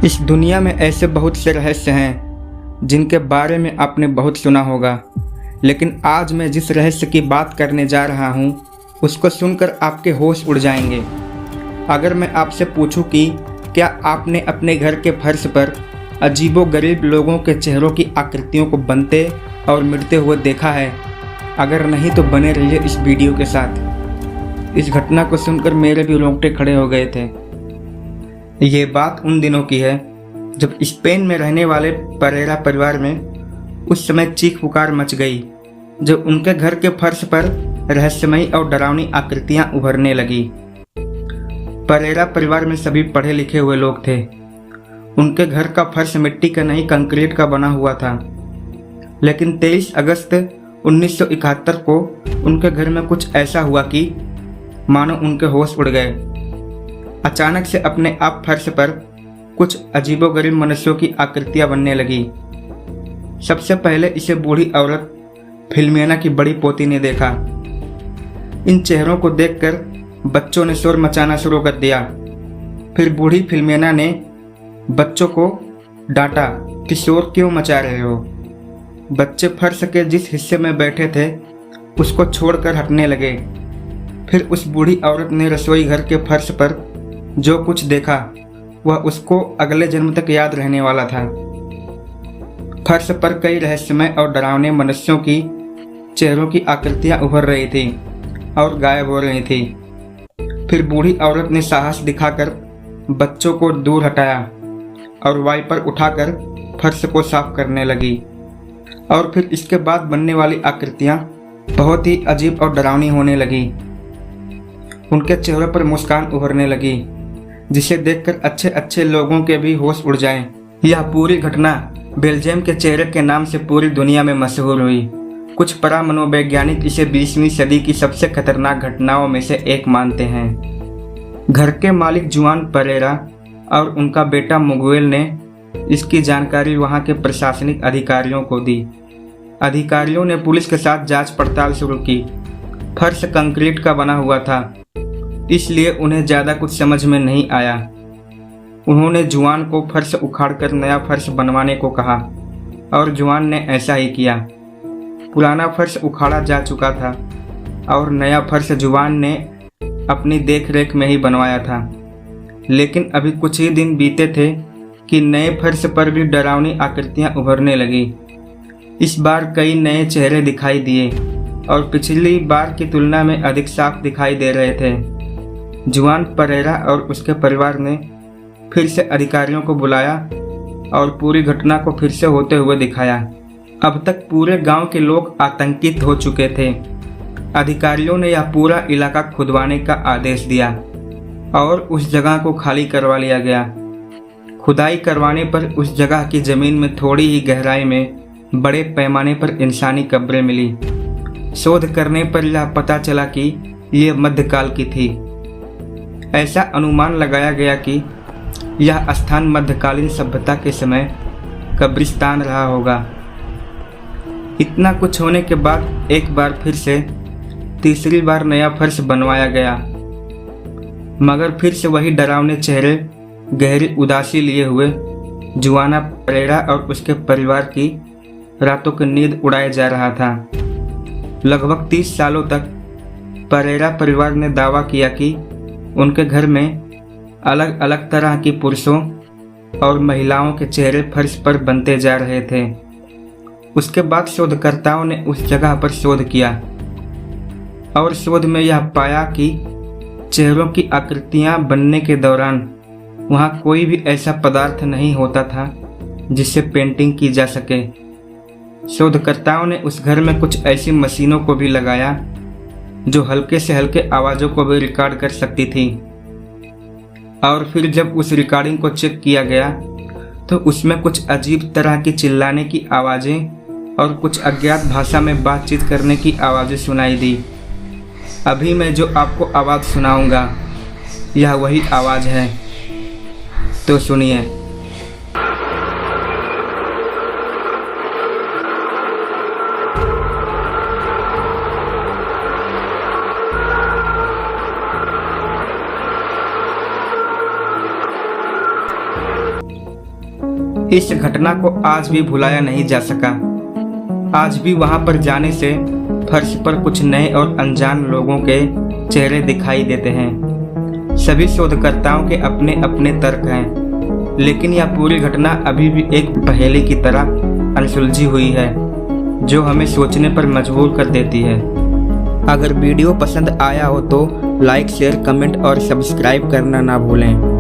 इस दुनिया में ऐसे बहुत से रहस्य हैं जिनके बारे में आपने बहुत सुना होगा, लेकिन आज मैं जिस रहस्य की बात करने जा रहा हूँ उसको सुनकर आपके होश उड़ जाएंगे। अगर मैं आपसे पूछूं कि क्या आपने अपने घर के फर्श पर अजीबोगरीब लोगों के चेहरों की आकृतियों को बनते और मिटते हुए देखा है? अगर नहीं तो बने रहिए इस वीडियो के साथ। इस घटना को सुनकर मेरे भी रोंगटे खड़े हो गए थे। ये बात उन दिनों की है जब स्पेन में रहने वाले परेरा परिवार में उस समय चीख पुकार मच गई, जब उनके घर के फर्श पर रहस्यमयी और डरावनी आकृतियां उभरने लगी। परेरा परिवार में सभी पढ़े लिखे हुए लोग थे। उनके घर का फर्श मिट्टी का नहीं कंक्रीट का बना हुआ था, लेकिन 23 अगस्त 1971 को उनके घर में कुछ ऐसा हुआ कि मानो उनके होश उड़ गए। अचानक से अपने आप फर्श पर कुछ अजीबोगरीब मनुष्यों की आकृतियां बनने लगी। सबसे पहले इसे बूढ़ी औरत फिल्मियाना की बड़ी पोती ने देखा। इन चेहरों को देखकर बच्चों ने शोर मचाना शुरू कर दिया। फिर बूढ़ी फिल्मियाना ने बच्चों को डांटा कि शोर क्यों मचा रहे हो। बच्चे फर्श के जिस हिस्से में बैठे थे उसको छोड़कर हटने लगे। फिर उस बूढ़ी औरत ने रसोई घर के फर्श पर जो कुछ देखा वह उसको अगले जन्म तक याद रहने वाला था। फर्श पर कई रहस्यमय और डरावने मनुष्यों की चेहरों की आकृतियां उभर रही थी और गायब हो रही थी। फिर बूढ़ी औरत ने साहस दिखाकर बच्चों को दूर हटाया और वाइपर उठाकर फर्श को साफ करने लगी। और फिर इसके बाद बनने वाली आकृतियां बहुत ही अजीब और डरावनी होने लगी। उनके चेहरों पर मुस्कान उभरने लगी जिसे देखकर अच्छे अच्छे लोगों के भी होश उड़ जाएं। यह पूरी घटना बेल्जियम के चेहरे के नाम से पूरी दुनिया में मशहूर हुई। कुछ परामनोवैज्ञानिक इसे 20वीं सदी की सबसे खतरनाक घटनाओं में से एक मानते हैं। घर के मालिक जुआन परेरा और उनका बेटा मुगुएल ने इसकी जानकारी वहां के प्रशासनिक अधिकारियों को दी। अधिकारियों ने पुलिस के साथ जांच पड़ताल शुरू की। फर्श कंक्रीट का बना हुआ था, इसलिए उन्हें ज़्यादा कुछ समझ में नहीं आया। उन्होंने जुआन को फर्श उखाड़कर नया फर्श बनवाने को कहा और जुआन ने ऐसा ही किया। पुराना फर्श उखाड़ा जा चुका था और नया फर्श जुआन ने अपनी देखरेख में ही बनवाया था। लेकिन अभी कुछ ही दिन बीते थे कि नए फर्श पर भी डरावनी आकृतियां उभरने लगी। इस बार कई नए चेहरे दिखाई दिए और पिछली बार की तुलना में अधिक साफ दिखाई दे रहे थे। जुआन परेरा और उसके परिवार ने फिर से अधिकारियों को बुलाया और पूरी घटना को फिर से होते हुए दिखाया। अब तक पूरे गांव के लोग आतंकित हो चुके थे। अधिकारियों ने यह पूरा इलाका खुदवाने का आदेश दिया और उस जगह को खाली करवा लिया गया। खुदाई करवाने पर उस जगह की जमीन में थोड़ी ही गहराई में बड़े पैमाने पर इंसानी कब्रें मिली। शोध करने पर यह पता चला कि यह मध्यकाल की थी। ऐसा अनुमान लगाया गया कि यह स्थान मध्यकालीन सभ्यता के समय कब्रिस्तान रहा होगा। इतना कुछ होने के बाद एक बार फिर से तीसरी बार नया फर्श बनवाया गया, मगर फिर से वही डरावने चेहरे गहरी उदासी लिए हुए जुआना परेरा और उसके परिवार की रातों की नींद उड़ाए जा रहा था। लगभग 30 सालों तक परेरा परिवार ने दावा किया कि उनके घर में अलग अलग तरह की पुरुषों और महिलाओं के चेहरे फर्श पर बनते जा रहे थे। उसके बाद शोधकर्ताओं ने उस जगह पर शोध किया और शोध में यह पाया कि चेहरों की आकृतियां बनने के दौरान वहां कोई भी ऐसा पदार्थ नहीं होता था जिससे पेंटिंग की जा सके। शोधकर्ताओं ने उस घर में कुछ ऐसी मशीनों को भी लगाया जो हल्के से हल्के आवाज़ों को भी रिकॉर्ड कर सकती थी। और फिर जब उस रिकॉर्डिंग को चेक किया गया तो उसमें कुछ अजीब तरह की चिल्लाने की आवाज़ें और कुछ अज्ञात भाषा में बातचीत करने की आवाज़ें सुनाई दी। अभी मैं जो आपको आवाज़ सुनाऊंगा यह वही आवाज़ है, तो सुनिए। इस घटना को आज भी भुलाया नहीं जा सका। आज भी वहां पर जाने से फर्श पर कुछ नए और अनजान लोगों के चेहरे दिखाई देते हैं। सभी शोधकर्ताओं के अपने अपने तर्क हैं, लेकिन यह पूरी घटना अभी भी एक पहेली की तरह अनसुलझी हुई है, जो हमें सोचने पर मजबूर कर देती है। अगर वीडियो पसंद आया हो तो लाइक, शेयर, कमेंट और सब्सक्राइब करना ना भूलें।